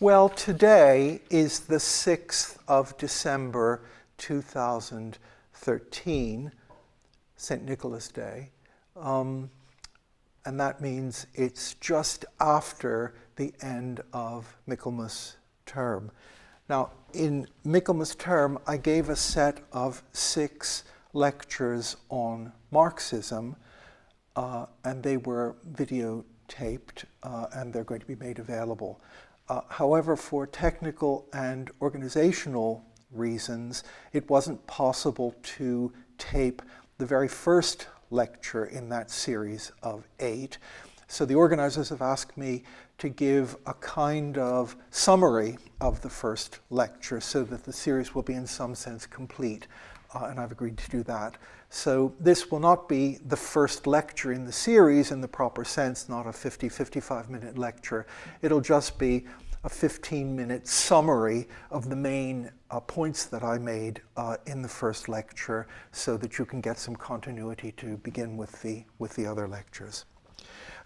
Well, today is the 6th of December, 2013, St. Nicholas Day. And that means it's just after the end of Michaelmas term. Now, in Michaelmas term, I gave a set of 6 lectures on Marxism, and they were videotaped, and they're going to be made available. However, for technical and organizational reasons, it wasn't possible to tape the very first lecture in that series of 8. So the organizers have asked me to give a kind of summary of the first lecture so that the series will be in some sense complete, and I've agreed to do that. So this will not be the first lecture in the series in the proper sense, not a 55-minute lecture. It'll just be a 15-minute summary of the main points that I made in the first lecture so that you can get some continuity to begin with the other lectures.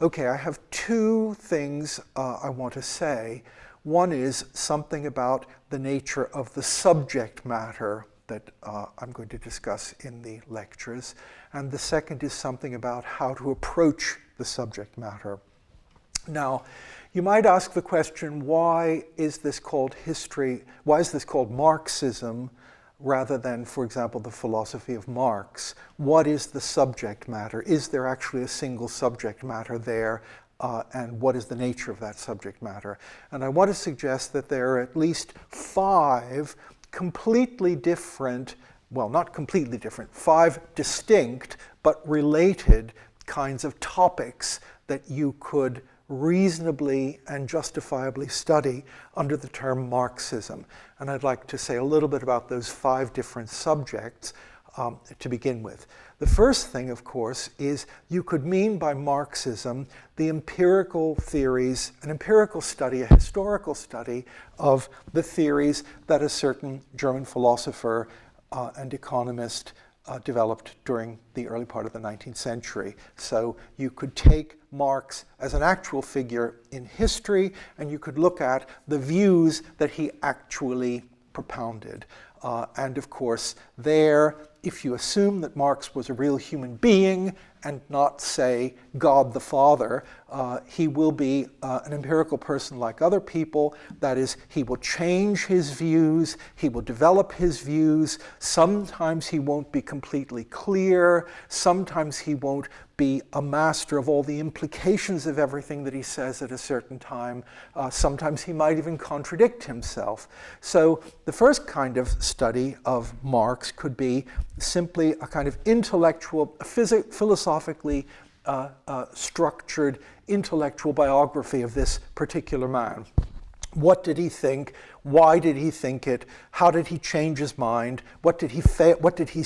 Okay, I have 2 things I want to say. One is something about the nature of the subject matter that I'm going to discuss in the lectures. And the second is something about how to approach the subject matter. Now, you might ask the question, why is this called history? Why is this called Marxism rather than, for example, the philosophy of Marx? What is the subject matter? Is there actually a single subject matter there? And what is the nature of that subject matter? And I want to suggest that there are at least 5 completely different, well, not completely different, 5 distinct but related kinds of topics that you could reasonably and justifiably study under the term Marxism. And I'd like to say a little bit about those 5 different subjects to begin with. The first thing, of course, is you could mean by Marxism the empirical theories, an empirical study, a historical study of the theories that a certain German philosopher and economist developed during the early part of the 19th century. So you could take Marx as an actual figure in history, and you could look at the views that he actually propounded. And of course, there, if you assume that Marx was a real human being and not, say, God the Father, he will be an empirical person like other people. That is, he will change his views, he will develop his views. Sometimes he won't be completely clear, sometimes he won't be a master of all the implications of everything that he says at a certain time. Sometimes he might even contradict himself. So the first kind of study of Marx could be simply a kind of intellectual, philosophically structured intellectual biography of this particular man. What did he think? Why did he think it? How did he change his mind? What did he see? What did he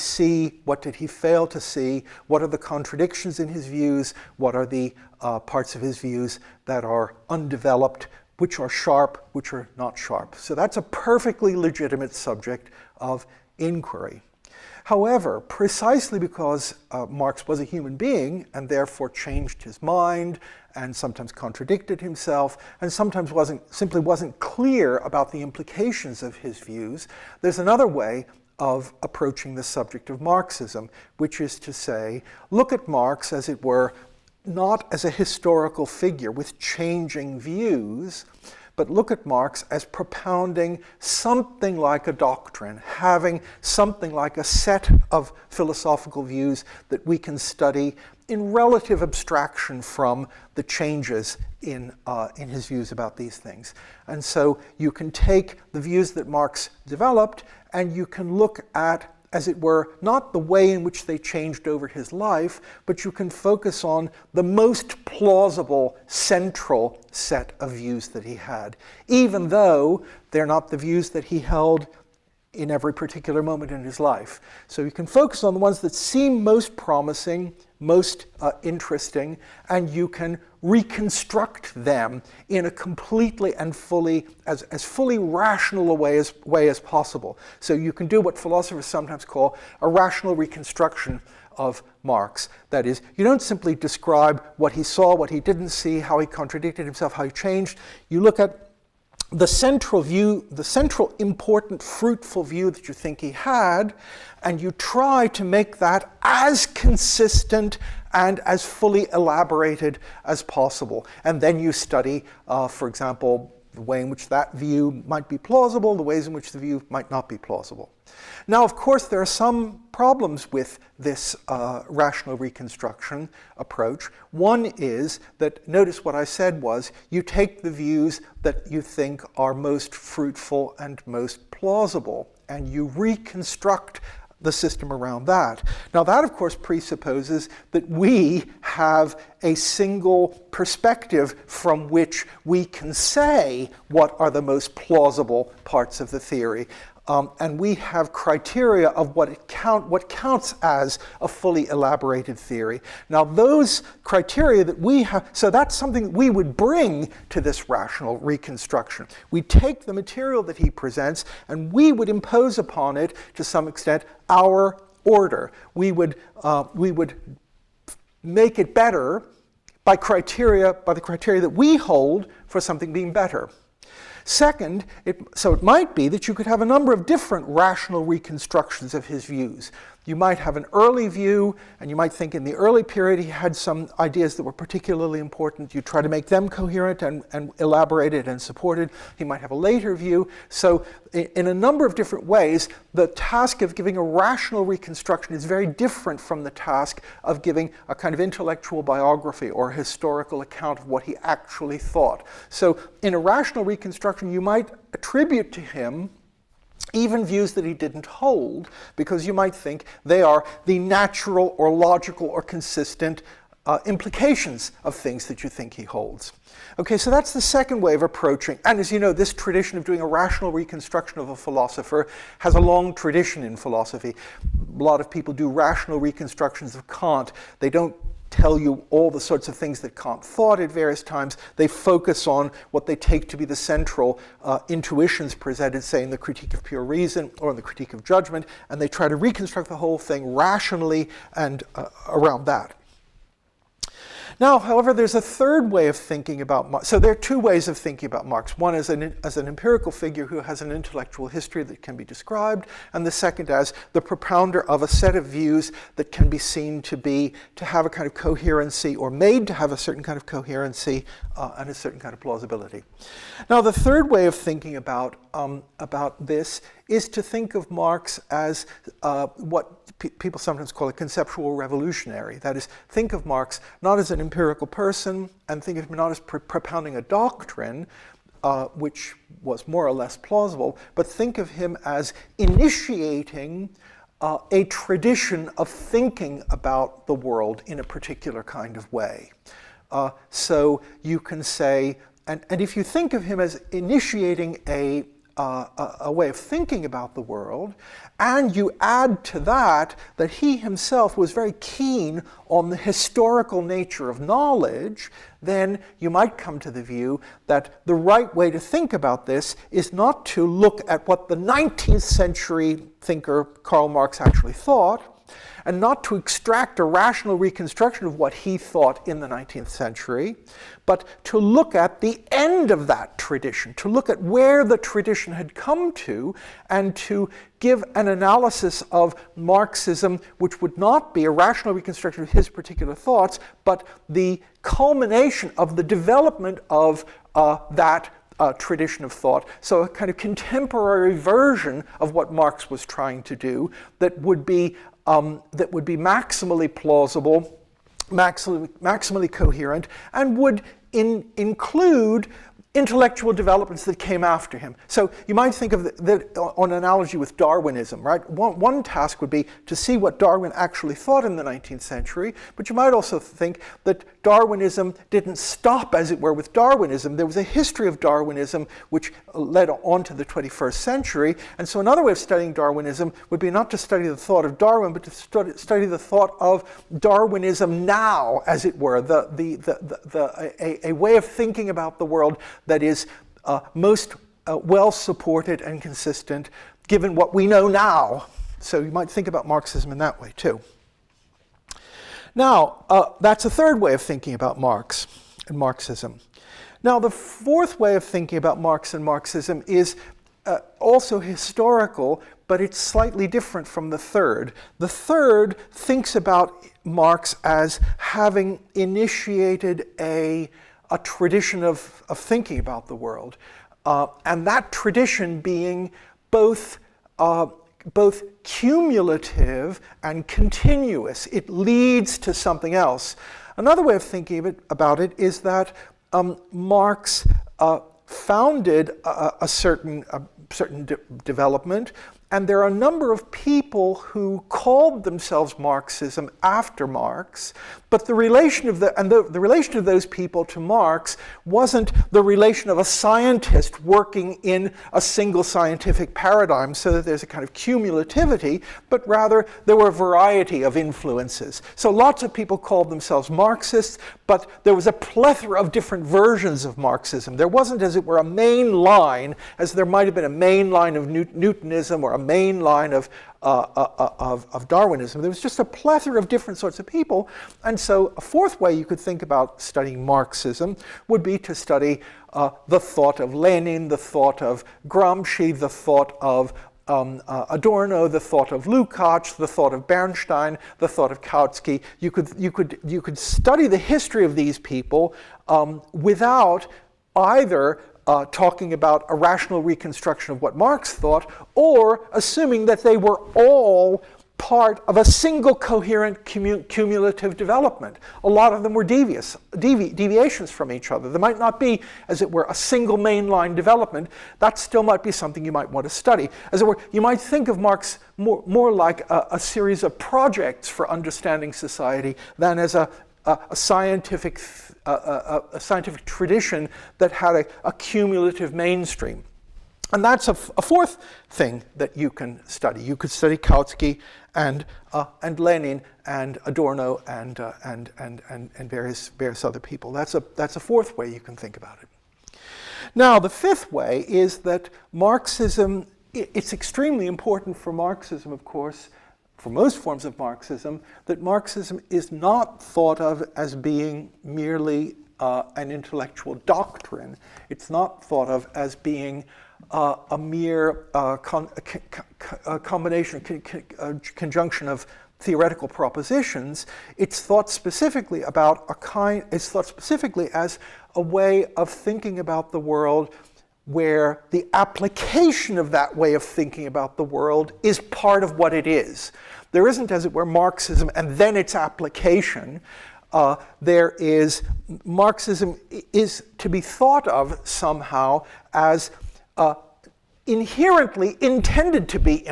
fail to see? What are the contradictions in his views? What are the parts of his views that are undeveloped? Which are sharp? Which are not sharp? So that's a perfectly legitimate subject of inquiry. However, precisely because Marx was a human being and therefore changed his mind and sometimes contradicted himself and sometimes simply wasn't clear about the implications of his views, there's another way of approaching the subject of Marxism, which is to say, look at Marx, as it were, not as a historical figure with changing views, but look at Marx as propounding something like a doctrine, having something like a set of philosophical views that we can study in relative abstraction from the changes in his views about these things. And so you can take the views that Marx developed and you can look at, as it were, not the way in which they changed over his life, but you can focus on the most plausible central set of views that he had, even though they're not the views that he held in every particular moment in his life. So you can focus on the ones that seem most promising, most interesting, and you can reconstruct them in a completely and fully, as fully rational a way as possible. So you can do what philosophers sometimes call a rational reconstruction of Marx. That is, you don't simply describe what he saw, what he didn't see, how he contradicted himself, how he changed. You look at the central view, the central important, fruitful view that you think he had, and you try to make that as consistent and as fully elaborated as possible. And then you study, for example, the way in which that view might be plausible, the ways in which the view might not be plausible. Now, of course, there are some problems with this rational reconstruction approach. One is that, notice what I said was, you take the views that you think are most fruitful and most plausible, and you reconstruct the system around that. Now that, of course, presupposes that we have a single perspective from which we can say what are the most plausible parts of the theory. And we have criteria of what counts as a fully elaborated theory. Now those criteria that we have, so that's something that we would bring to this rational reconstruction. We take the material that he presents and we would impose upon it, to some extent, our order. We would make it better by the criteria that we hold for something being better. Second, so it might be that you could have a number of different rational reconstructions of his views. You might have an early view, and you might think in the early period he had some ideas that were particularly important. You try to make them coherent and elaborated and supported. He might have a later view. So in a number of different ways, the task of giving a rational reconstruction is very different from the task of giving a kind of intellectual biography or a historical account of what he actually thought. So in a rational reconstruction, you might attribute to him even views that he didn't hold, because you might think they are the natural or logical or consistent implications of things that you think he holds. Okay, so that's the second way of approaching. And as you know, this tradition of doing a rational reconstruction of a philosopher has a long tradition in philosophy. A lot of people do rational reconstructions of Kant. They don't tell you all the sorts of things that Kant thought at various times. They focus on what they take to be the central intuitions presented, say, in the Critique of Pure Reason or in the Critique of Judgment, and they try to reconstruct the whole thing rationally and around that. Now, however, there's a third way of thinking about Marx. So there are two ways of thinking about Marx. One as an empirical figure who has an intellectual history that can be described, and the second as the propounder of a set of views that can be seen to have a kind of coherency, or made to have a certain kind of coherency and a certain kind of plausibility. Now, the third way of thinking about this is to think of Marx as what people sometimes call a conceptual revolutionary. That is, think of Marx not as an empirical person, and think of him not as propounding a doctrine, which was more or less plausible, but think of him as initiating a tradition of thinking about the world in a particular kind of way. So you can say, and if you think of him as initiating a way of thinking about the world, and you add to that he himself was very keen on the historical nature of knowledge, then you might come to the view that the right way to think about this is not to look at what the 19th century thinker Karl Marx actually thought, and not to extract a rational reconstruction of what he thought in the 19th century, but to look at the end of that tradition, to look at where the tradition had come to, and to give an analysis of Marxism which would not be a rational reconstruction of his particular thoughts, but the culmination of the development of that tradition of thought. So a kind of contemporary version of what Marx was trying to do that would be maximally plausible, maximally coherent, and would include intellectual developments that came after him. So you might think of that on analogy with Darwinism, right? One task would be to see what Darwin actually thought in the 19th century, but you might also think that Darwinism didn't stop, as it were, with Darwinism. There was a history of Darwinism which led on to the 21st century, and so another way of studying Darwinism would be not to study the thought of Darwin, but to study the thought of Darwinism now, as it were, a way of thinking about the world that is most well supported and consistent given what we know now. So you might think about Marxism in that way too. Now, that's a third way of thinking about Marx and Marxism. Now, the fourth way of thinking about Marx and Marxism is also historical, but it's slightly different from the third. The third thinks about Marx as having initiated a tradition of thinking about the world, and that tradition being both cumulative and continuous. It leads to something else. Another way of thinking about it is that Marx founded a certain development, and there are a number of people who called themselves Marxism after Marx, but the relation of the relation of those people to Marx wasn't the relation of a scientist working in a single scientific paradigm so that there's a kind of cumulativity, but rather there were a variety of influences. So lots of people called themselves Marxists, but there was a plethora of different versions of Marxism. There wasn't, as it were, a main line, as there might have been a main line of Newtonism or a main line of Darwinism. There was just a plethora of different sorts of people. And so a fourth way you could think about studying Marxism would be to study the thought of Lenin, the thought of Gramsci, the thought of Adorno, the thought of Lukács, the thought of Bernstein, the thought of Kautsky. You could study the history of these people without either talking about a rational reconstruction of what Marx thought, or assuming that they were all part of a single coherent cumulative development. A lot of them were deviations from each other. There might not be, as it were, a single mainline development. That still might be something you might want to study. As it were, you might think of Marx more like a series of projects for understanding society than as a scientific tradition that had a cumulative mainstream. And that's a fourth thing that you can study. You could study Kautsky and Lenin and Adorno and various other people. That's a fourth way you can think about it. Now, the fifth way is that Marxism, it's extremely important for Marxism, of course, for most forms of Marxism, that Marxism is not thought of as being merely an intellectual doctrine. It's not thought of as being a mere conjunction of theoretical propositions. It's thought specifically it's thought specifically as a way of thinking about the world where the application of that way of thinking about the world is part of what it is. There isn't, as it were, Marxism and then its application. Marxism is to be thought of somehow as inherently intended to be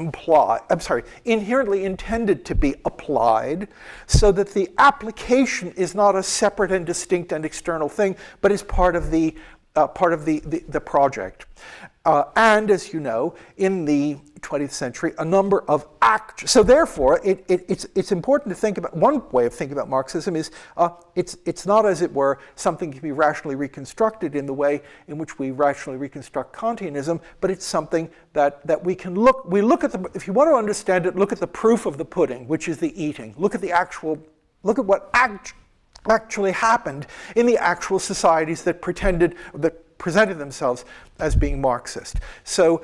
inherently intended to be applied, so that the application is not a separate and distinct and external thing, but is part of the project. And as you know, in the 20th century, a number of so therefore, it's important to think about, one way of thinking about Marxism is it's not, as it were, something that can be rationally reconstructed in the way in which we rationally reconstruct Kantianism, but it's something that we look at if you want to understand it, look at the proof of the pudding, which is the eating. Look at what actually happened in the actual societies that presented themselves as being Marxist. So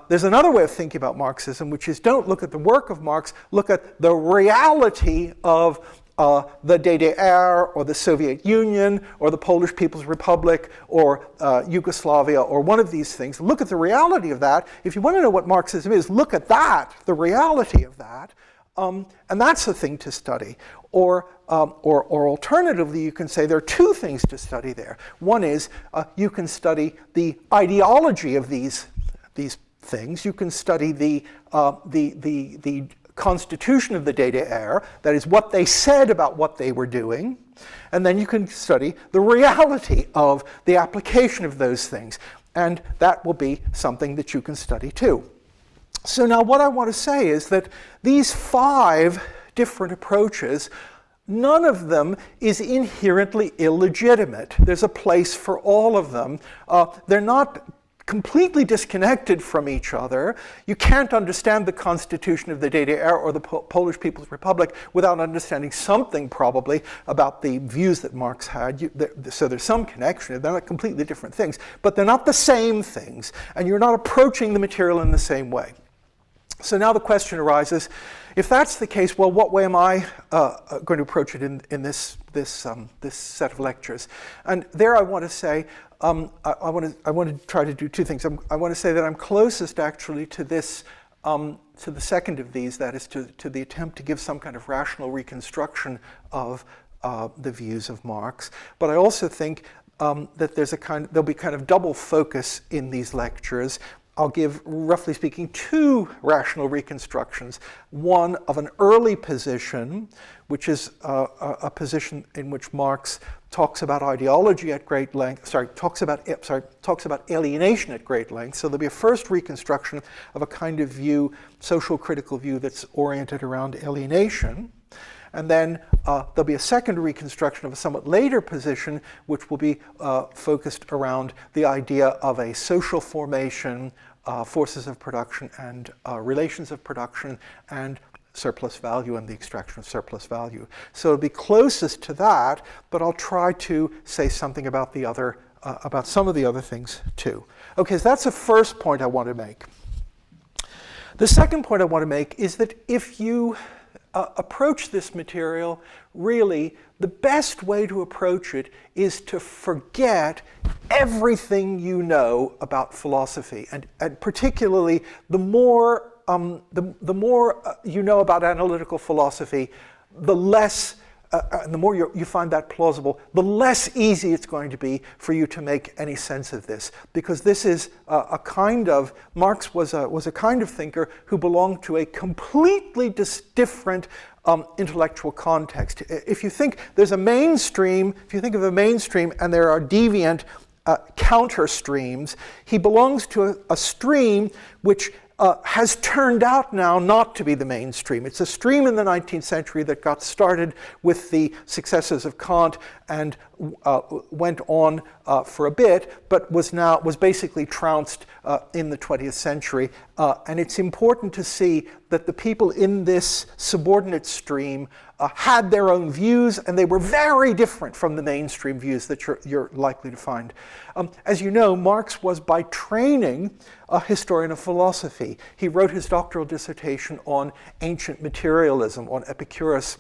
there's another way of thinking about Marxism, which is don't look at the work of Marx, look at the reality of the DDR or the Soviet Union or the Polish People's Republic or Yugoslavia or one of these things. Look at the reality of that. If you want to know what Marxism is, look at that, the reality of that. And that's the thing to study. Or alternatively, you can say there are two things to study there. One is you can study the ideology of these things. You can study the constitution of the DDR, that is what they said about what they were doing. And then you can study the reality of the application of those things. And that will be something that you can study too. So now what I want to say is that these 5 different approaches, none of them is inherently illegitimate. There's a place for all of them. They're not completely disconnected from each other. You can't understand the constitution of the DDR or the Polish People's Republic without understanding something probably about the views that Marx had. So there's some connection. They're not completely different things, but they're not the same things, and you're not approaching the material in the same way. So now the question arises, if that's the case, well, what way am I going to approach it in this set of lectures? And there I want to say, I want to try to do two things. I want to say that I'm closest actually to this, to the second of these, that is to the attempt to give some kind of rational reconstruction of the views of Marx. But I also think that there'll be kind of double focus in these lectures. I'll give, roughly speaking, two rational reconstructions. One of an early position, which is a position in which Marx talks about ideology at great length, talks about alienation at great length. So there'll be a first reconstruction of a kind of view, social critical view that's oriented around alienation. And then there'll be a second reconstruction of a somewhat later position, which will be focused around the idea of a social formation, forces of production and relations of production, and surplus value and the extraction of surplus value. So it'll be closest to that, but I'll try to say something about the other, about some of the other things too. Okay, so that's the first point I want to make. The second point I want to make is that if you approach this material, really, the best way to approach it is to forget everything you know about philosophy, and particularly the more you know about analytical philosophy, the less, and the more you find that plausible, the less easy it's going to be for you to make any sense of this, because this is a kind of, Marx was a kind of thinker who belonged to a completely different intellectual context. If you think there's a mainstream, if you think of a mainstream and there are deviant counter streams, he belongs to a stream which has turned out now not to be the mainstream. It's a stream in the 19th century that got started with the successors of Kant and went on for a bit, but was basically trounced in the 20th century. And it's important to see that the people in this subordinate stream had their own views, and they were very different from the mainstream views that you're likely to find. As you know, Marx was by training a historian of philosophy. He wrote his doctoral dissertation on ancient materialism, on Epicurus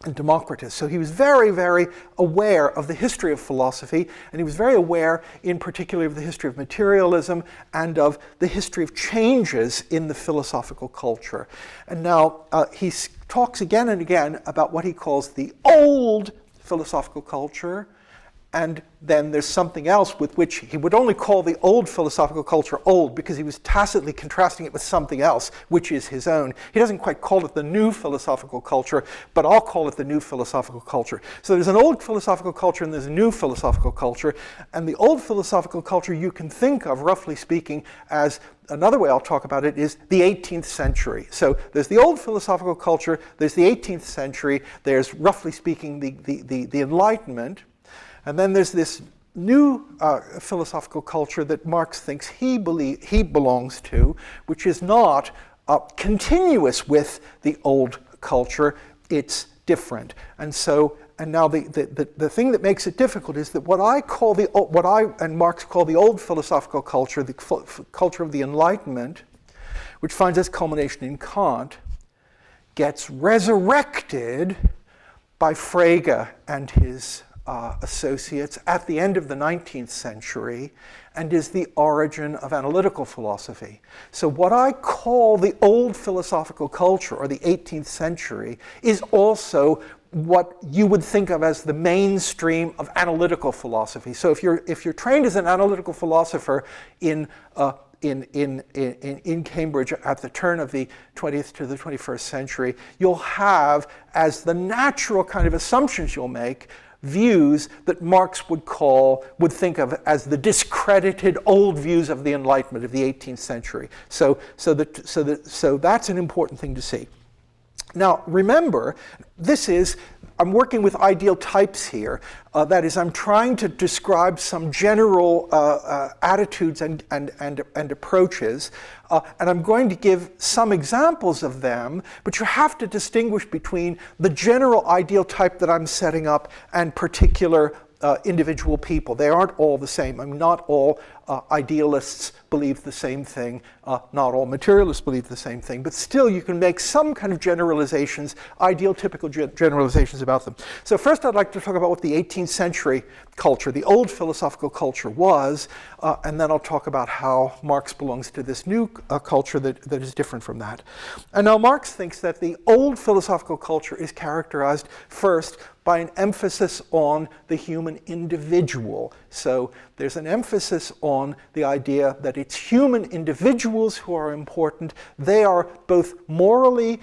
and Democritus. So he was very, very aware of the history of philosophy, and he was very aware in particular of the history of materialism and of the history of changes in the philosophical culture. And now he talks again and again about what he calls the old philosophical culture, and then there's something else with which he would only call the old philosophical culture old because he was tacitly contrasting it with something else, which is his own. He doesn't quite call it the new philosophical culture, but I'll call it the new philosophical culture. So there's an old philosophical culture and there's a new philosophical culture, and the old philosophical culture you can think of, roughly speaking, as another way I'll talk about it is the 18th century. So there's the old philosophical culture, there's the 18th century, there's, roughly speaking, the Enlightenment, and then there's this new philosophical culture that Marx thinks he belongs to, which is not continuous with the old culture. It's different. And so, and now the thing that makes it difficult is that what I and Marx call the old philosophical culture, the culture of the Enlightenment, which finds its culmination in Kant, gets resurrected by Frege and his associates at the end of the 19th century, and is the origin of analytical philosophy. So what I call the old philosophical culture, or the 18th century, is also what you would think of as the mainstream of analytical philosophy. So if you're trained as an analytical philosopher in Cambridge at the turn of the 20th to the 21st century, you'll have, as the natural kind of assumptions you'll make, views that Marx would think of as the discredited old views of the Enlightenment of the 18th century. So that's an important thing to see. Now, remember, I'm working with ideal types here. That is, I'm trying to describe some general attitudes and approaches, and I'm going to give some examples of them, but you have to distinguish between the general ideal type that I'm setting up and particular individual people. They aren't all the same. I mean, not all idealists believe the same thing, not all materialists believe the same thing, but still you can make some kind of generalizations, ideal, typical generalizations about them. So first I'd like to talk about what the 18th century culture, the old philosophical culture was, and then I'll talk about how Marx belongs to this new culture that is different from that. And now Marx thinks that the old philosophical culture is characterized first by an emphasis on the human individual. So there's an emphasis on the idea that it's human individuals who are important. They are both morally,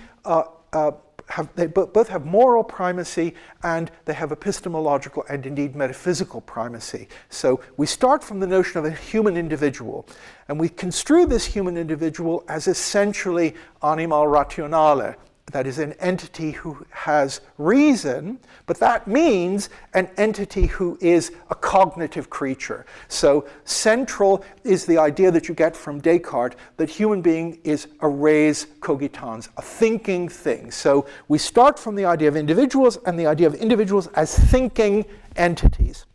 they both have moral primacy, and they have epistemological and indeed metaphysical primacy. So we start from the notion of a human individual, and we construe this human individual as essentially animal rationale. That is, an entity who has reason, but that means an entity who is a cognitive creature. So central is the idea that you get from Descartes that human being is a res cogitans, a thinking thing. So we start from the idea of individuals and the idea of individuals as thinking entities.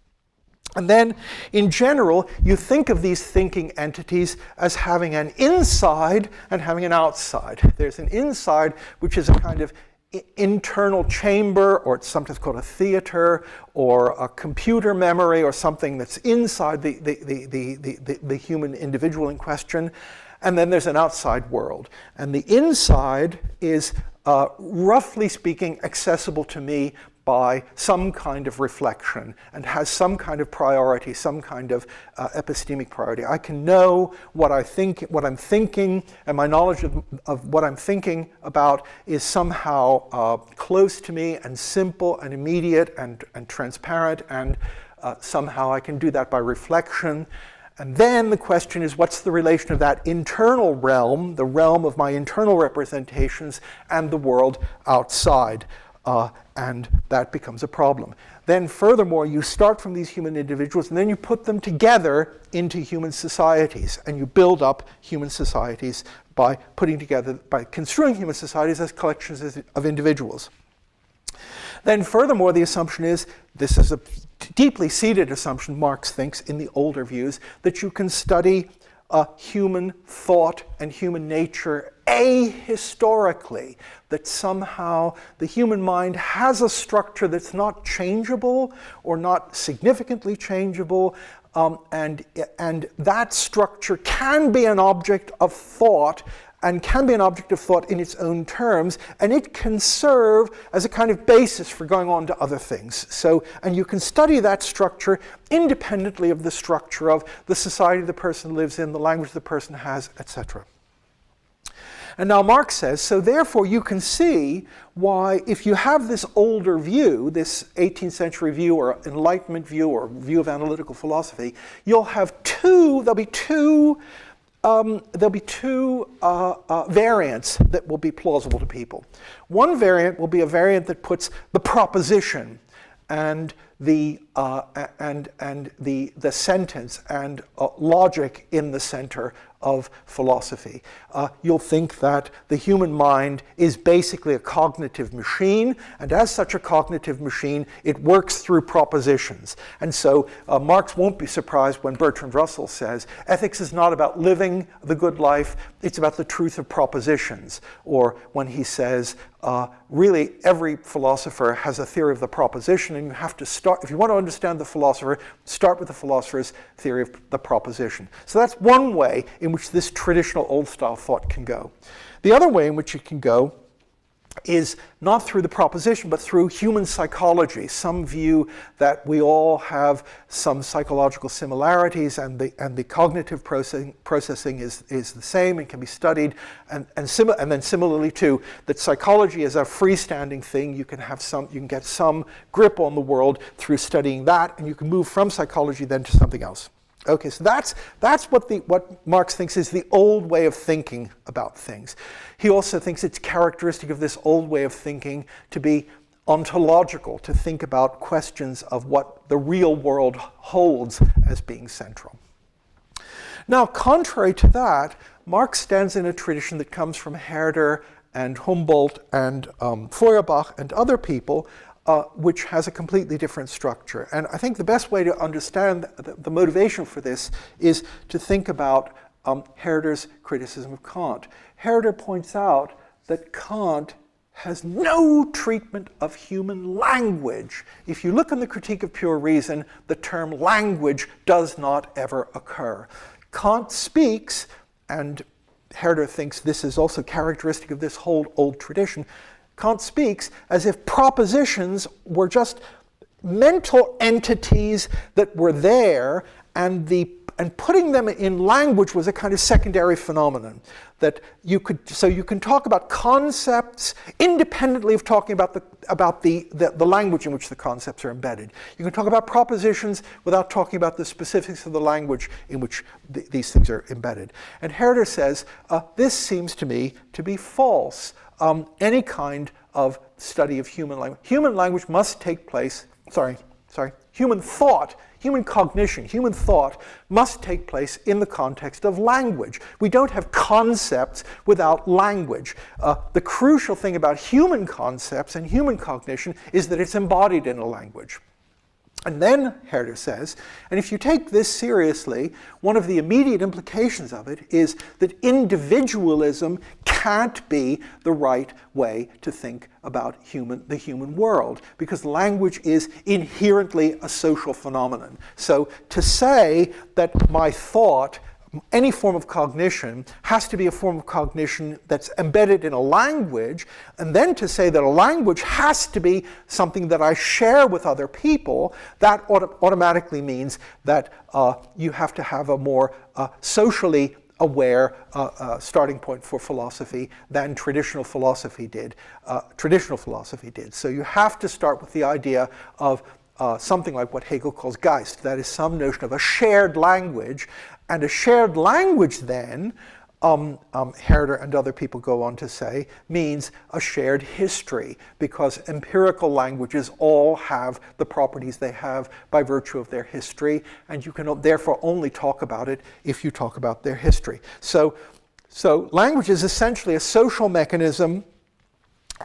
And then, in general, you think of these thinking entities as having an inside and having an outside. There's an inside, which is a kind of internal chamber, or it's sometimes called a theater, or a computer memory, or something that's inside the human individual in question. And then there's an outside world. And the inside is, roughly speaking, accessible to me by some kind of reflection and has some kind of priority, some kind of epistemic priority. I can know what I think, what I'm thinking, and my knowledge of what I'm thinking about is somehow close to me and simple and immediate and transparent, and somehow I can do that by reflection. And then the question is, what's the relation of that internal realm, the realm of my internal representations, and the world outside? And that becomes a problem. Then furthermore, you start from these human individuals and then you put them together into human societies, and you build up human societies by construing human societies as collections of individuals. Then furthermore, the assumption is, this is a deeply seated assumption, Marx thinks, in the older views, that you can study human thought and human nature ahistorically, that somehow the human mind has a structure that's not changeable or not significantly changeable, and that structure can be an object of thought, and can be an object of thought in its own terms, and it can serve as a kind of basis for going on to other things. So, and you can study that structure independently of the structure of the society the person lives in, the language the person has, etc. And now Marx says, so therefore you can see why, if you have this older view, this 18th century view or Enlightenment view or view of analytical philosophy, there'll be two variants that will be plausible to people. One variant will be a variant that puts the proposition and the sentence and logic in the center of philosophy. You'll think that the human mind is basically a cognitive machine, and as such a cognitive machine, it works through propositions. And so Marx won't be surprised when Bertrand Russell says, ethics is not about living the good life, it's about the truth of propositions. Or when he says, really every philosopher has a theory of the proposition, and you have to start, if you want to understand the philosopher, start with the philosopher's theory of the proposition. So that's one way in which this traditional old-style thought can go. The other way in which it can go is not through the proposition, but through human psychology. Some view that we all have some psychological similarities, and the cognitive processing is the same and can be studied, and then similarly too, that psychology is a freestanding thing. You can get some grip on the world through studying that, and you can move from psychology then to something else. Okay, so that's what Marx thinks is the old way of thinking about things. He also thinks it's characteristic of this old way of thinking to be ontological, to think about questions of what the real world holds as being central. Now, contrary to that, Marx stands in a tradition that comes from Herder and Humboldt and Feuerbach and other people, which has a completely different structure. And I think the best way to understand the motivation for this is to think about Herder's criticism of Kant. Herder points out that Kant has no treatment of human language. If you look in the Critique of Pure Reason, the term language does not ever occur. Kant speaks, and Herder thinks this is also characteristic of this whole old tradition, Kant speaks as if propositions were just mental entities that were there, and putting them in language was a kind of secondary phenomenon. That you can talk about concepts independently of talking about the language in which the concepts are embedded. You can talk about propositions without talking about the specifics of the language in which these things are embedded. And Herder says, this seems to me to be false. Any kind of study of human language. Human language must take place, human thought, human cognition, human thought must take place in the context of language. We don't have concepts without language. The crucial thing about human concepts and human cognition is that it's embodied in a language. And then, Herder says, and if you take this seriously, one of the immediate implications of it is that individualism can't be the right way to think about the human world, because language is inherently a social phenomenon. So to say that my thought, any form of cognition, has to be a form of cognition that's embedded in a language, and then to say that a language has to be something that I share with other people, that automatically means that you have to have a more socially aware starting point for philosophy than traditional philosophy did. So you have to start with the idea of something like what Hegel calls Geist, that is some notion of a shared language. And a shared language then, Herder and other people go on to say, means a shared history, because empirical languages all have the properties they have by virtue of their history, and you can therefore only talk about it if you talk about their history. So language is essentially a social mechanism,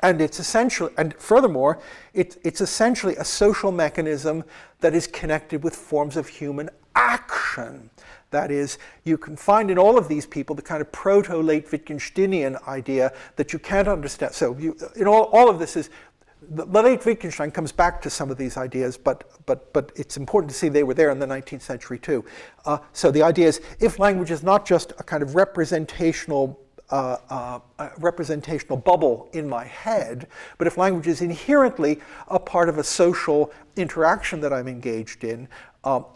and furthermore, it's essentially a social mechanism that is connected with forms of human action. That is, you can find in all of these people the kind of proto-late Wittgensteinian idea that you can't understand. So all of this is, the late Wittgenstein comes back to some of these ideas, but it's important to see they were there in the 19th century too. So the idea is, if language is not just a kind of representational bubble in my head, but if language is inherently a part of a social interaction that I'm engaged in,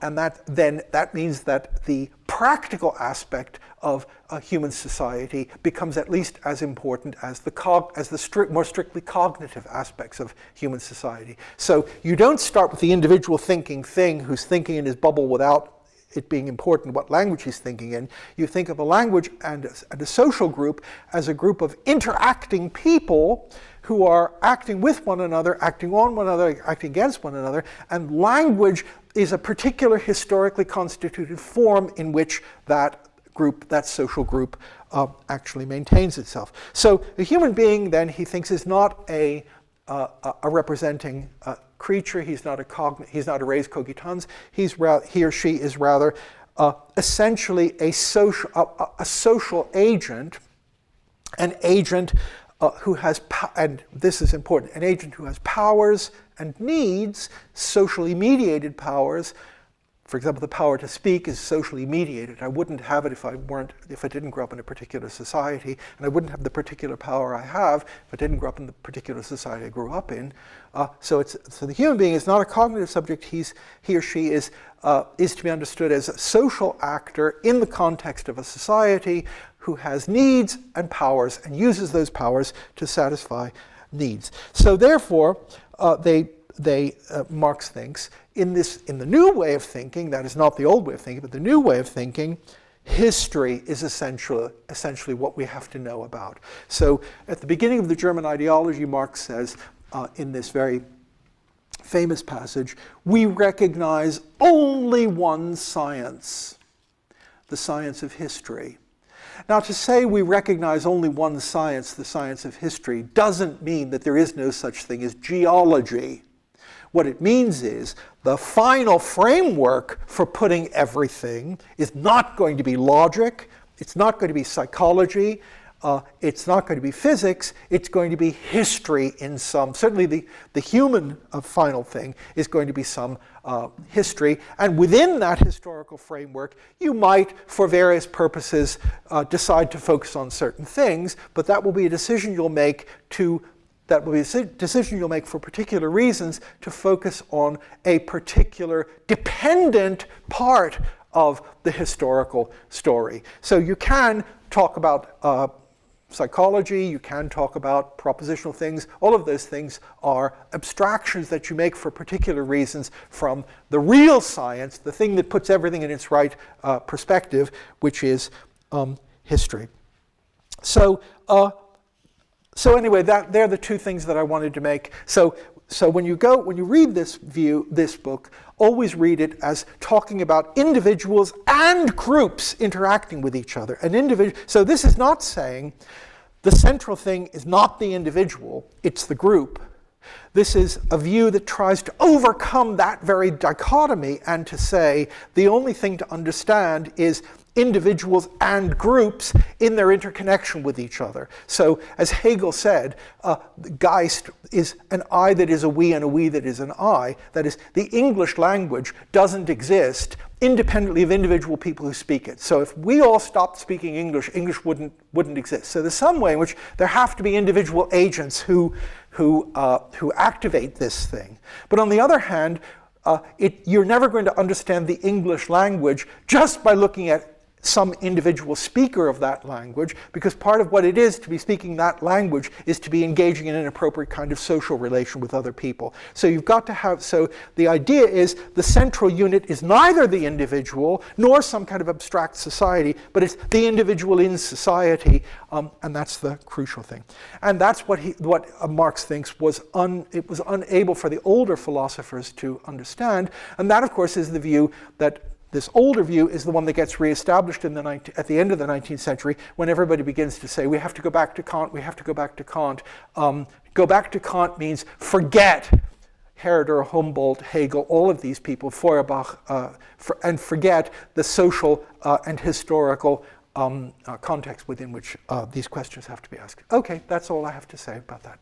and that means that the practical aspect of a human society becomes at least as important as the more strictly cognitive aspects of human society. So you don't start with the individual thinking thing who's thinking in his bubble without it being important what language he's thinking in. You think of a language and a social group as a group of interacting people who are acting with one another, acting on one another, acting against one another, and language is a particular historically constituted form in which that social group actually maintains itself. So a human being, then, he thinks, is not a representing creature. He's not a res cogitans. He or she is rather essentially a social agent, an agent who has, and this is important, an agent who has powers and needs, socially mediated powers. For example, the power to speak is socially mediated. I wouldn't have it if I didn't grow up in a particular society, and I wouldn't have the particular power I have if I didn't grow up in the particular society I grew up in. So the human being is not a cognitive subject. He or she is to be understood as a social actor in the context of a society who has needs and powers and uses those powers to satisfy needs. So therefore, Marx thinks, in the new way of thinking, that is not the old way of thinking, but the new way of thinking, history is essentially what we have to know about. So at the beginning of the German ideology, Marx says in this very famous passage, we recognize only one science, the science of history. Now, to say we recognize only one science, the science of history, doesn't mean that there is no such thing as geology. What it means is the final framework for putting everything is not going to be logic, it's not going to be psychology, it's not going to be physics, it's going to be history in some. Certainly the human final thing is going to be some history. And within that historical framework, you might, for various purposes, decide to focus on certain things, but that will be a decision you'll make for particular reasons to focus on a particular dependent part of the historical story. So you can talk about psychology, you can talk about propositional things. All of those things are abstractions that you make for particular reasons from the real science, the thing that puts everything in its right perspective, which is history. So anyway, they're the two things that I wanted to make. So when you read this book, always read it as talking about individuals and groups interacting with each other. So this is not saying the central thing is not the individual, it's the group. This is a view that tries to overcome that very dichotomy and to say the only thing to understand is individuals and groups in their interconnection with each other. So, as Hegel said, Geist is an I that is a we and a we that is an I. That is, the English language doesn't exist independently of individual people who speak it. So if we all stopped speaking English, English wouldn't exist. So there's some way in which there have to be individual agents who activate this thing. But on the other hand, you're never going to understand the English language just by looking at some individual speaker of that language, because part of what it is to be speaking that language is to be engaging in an appropriate kind of social relation with other people. So you've got to have, so the idea is the central unit is neither the individual nor some kind of abstract society, but it's the individual in society, and that's the crucial thing. And that's what Marx thinks it was unable for the older philosophers to understand, and that of course is the view that this older view is the one that gets reestablished at the end of the 19th century when everybody begins to say, we have to go back to Kant, we have to go back to Kant. Go back to Kant means forget Herder, Humboldt, Hegel, all of these people, Feuerbach, and forget the social and historical context within which these questions have to be asked. Okay, that's all I have to say about that.